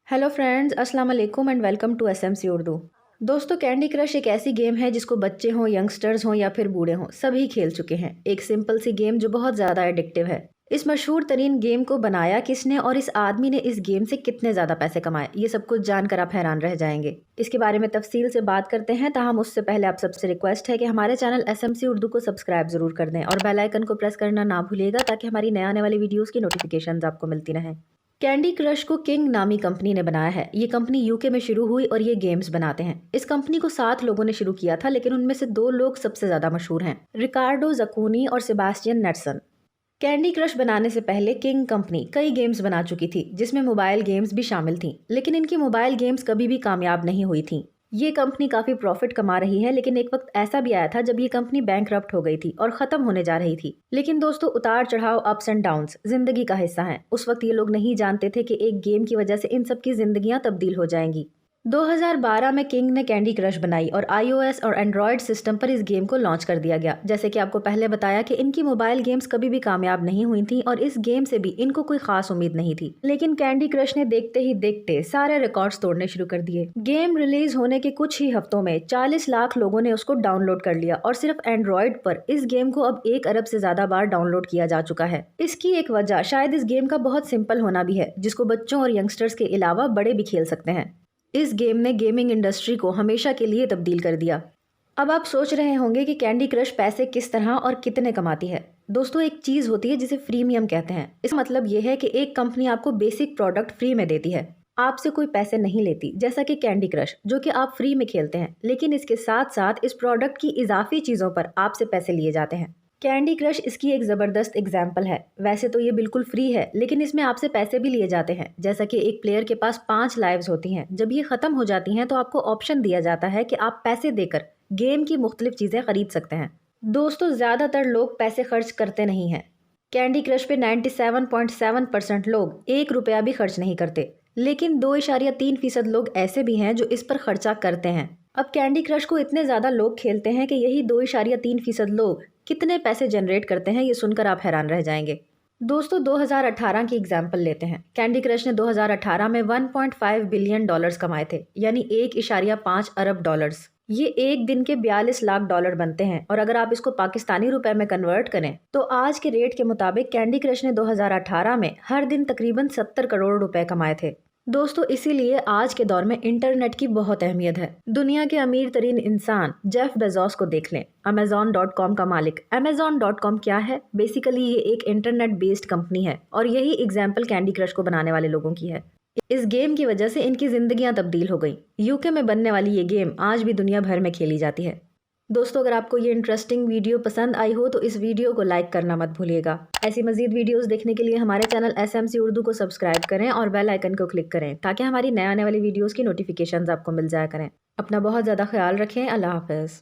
Hello friends, अस्सलाम वालेकुम and welcome to SMC Urdu. दोस्तों, कैंडी क्रश एक ऐसी गेम है जिसको बच्चे हों, यंगस्टर्स हों या फिर बूढ़े हों, सभी खेल चुके हैं। एक सिंपल सी गेम जो बहुत ज़्यादा एडिक्टिव है। इस मशहूर तरीन गेम को बनाया किसने और इस आदमी ने इस गेम से कितने ज़्यादा पैसे कमाए, ये सब कुछ जानकर आप हैरान रह जाएंगे। इसके बारे में तफसील से बात करते हैं, ताहम उससे पहले आप सबसे रिक्वेस्ट है कि हमारे चैनल एसएमसी उर्दू को सब्सक्राइब जरूर कर दें और बेल आइकन को प्रेस करना ना भूलिएगा ताकि हमारी नए आने वाली वीडियोज़ की नोटिफिकेशन आपको मिलती रहें। कैंडी क्रश को किंग नामी कंपनी ने बनाया है। ये कंपनी यूके में शुरू हुई और ये गेम्स बनाते हैं। इस कंपनी को 7 लोगों ने शुरू किया था, लेकिन उनमें से 2 लोग सबसे ज्यादा मशहूर हैं, रिकार्डो जकूनी और सेबास्टियन नेटसन। कैंडी क्रश बनाने से पहले किंग कंपनी कई गेम्स बना चुकी थी, जिसमें मोबाइल गेम्स भी शामिल थीं, लेकिन इनकी मोबाइल गेम्स कभी भी कामयाब नहीं हुई थीं। ये कंपनी काफी प्रॉफिट कमा रही है, लेकिन एक वक्त ऐसा भी आया था जब ये कंपनी बैंकरप्ट हो गई थी और खत्म होने जा रही थी। लेकिन दोस्तों, उतार चढ़ाव, अप्स एंड डाउन्स जिंदगी का हिस्सा है। उस वक्त ये लोग नहीं जानते थे कि एक गेम की वजह से इन सब की जिंदगियां तब्दील हो जाएंगी। 2012 में किंग ने कैंडी क्रश बनाई और iOS और एंड्रॉयड सिस्टम पर इस गेम को लॉन्च कर दिया गया। जैसे कि आपको पहले बताया कि इनकी मोबाइल गेम्स कभी भी कामयाब नहीं हुई थी और इस गेम से भी इनको कोई खास उम्मीद नहीं थी। लेकिन कैंडी क्रश ने देखते ही देखते सारे रिकॉर्ड्स तोड़ने शुरू कर दिए। गेम रिलीज होने के कुछ ही हफ्तों में 40 लाख लोगों ने उसको डाउनलोड कर लिया और सिर्फ एंड्रॉयड पर इस गेम को अब 1 अरब से ज्यादा बार डाउनलोड किया जा चुका है। इसकी एक वजह शायद इस गेम का बहुत सिंपल होना भी है, जिसको बच्चों और यंगस्टर्स के अलावा बड़े भी खेल सकते हैं। इस गेम ने गेमिंग इंडस्ट्री को हमेशा के लिए तब्दील कर दिया। अब आप सोच रहे होंगे कि कैंडी क्रश पैसे किस तरह और कितने कमाती है। दोस्तों, एक चीज होती है जिसे फ्रीमियम कहते हैं। इसका मतलब यह है कि एक कंपनी आपको बेसिक प्रोडक्ट फ्री में देती है, आपसे कोई पैसे नहीं लेती, जैसा कि कैंडी क्रश जो कि आप फ्री में खेलते हैं, लेकिन इसके साथ साथ इस प्रोडक्ट की इजाफी चीजों पर आपसे पैसे लिए जाते हैं। कैंडी क्रश इसकी एक जबरदस्त एग्जाम्पल है। वैसे तो ये बिल्कुल फ्री है, लेकिन इसमें आपसे पैसे भी लिए जाते हैं। जैसा कि एक प्लेयर के पास 5 लाइव्स होती हैं। जब ये खत्म हो जाती हैं तो आपको ऑप्शन दिया जाता है कि आप पैसे देकर गेम की मुख्तलिफ चीजें खरीद सकते हैं। दोस्तों, ज्यादातर लोग पैसे खर्च करते नहीं हैं। कैंडी क्रश पे 97.7% लोग 1 रुपया भी खर्च नहीं करते, लेकिन 2.3% लोग ऐसे भी हैं जो इस पर खर्चा करते हैं। अब कैंडी क्रश को इतने ज्यादा लोग खेलते हैं कि यही 2.3% लोग कितने पैसे जनरेट करते हैं, ये सुनकर आप हैरान रह जाएंगे। दोस्तों, 2018 की एग्जाम्पल लेते हैं। कैंडी क्रश ने 2018 में 1.5 बिलियन डॉलर्स कमाए थे, यानी 1.5 अरब डॉलर्स। ये एक दिन के 42 लाख डॉलर बनते हैं और अगर आप इसको पाकिस्तानी रुपए में कन्वर्ट करें तो आज के रेट के मुताबिक कैंडी क्रश ने 2018 में हर दिन तकरीबन 70 करोड़ रुपए कमाए थे। दोस्तों, इसीलिए आज के दौर में इंटरनेट की बहुत अहमियत है। दुनिया के अमीर तरीन इंसान जेफ बेजोस को देख लें, Amazon.com का मालिक। Amazon.com क्या है? बेसिकली ये एक इंटरनेट बेस्ड कंपनी है और यही एग्जाम्पल कैंडी क्रश को बनाने वाले लोगों की है। इस गेम की वजह से इनकी जिंदगियां तब्दील हो गई। यूके में बनने वाली ये गेम आज भी दुनिया भर में खेली जाती है। दोस्तों, अगर आपको ये इंटरेस्टिंग वीडियो पसंद आई हो तो इस वीडियो को लाइक करना मत भूलिएगा। ऐसी मजीद वीडियोस देखने के लिए हमारे चैनल एसएमसी उर्दू को सब्सक्राइब करें और बेल आइकन को क्लिक करें ताकि हमारी नए आने वाली वीडियोस की नोटिफिकेशंस आपको मिल जाया करें। अपना बहुत ज़्यादा ख्याल रखें। अल्लाह हाफ़िज़।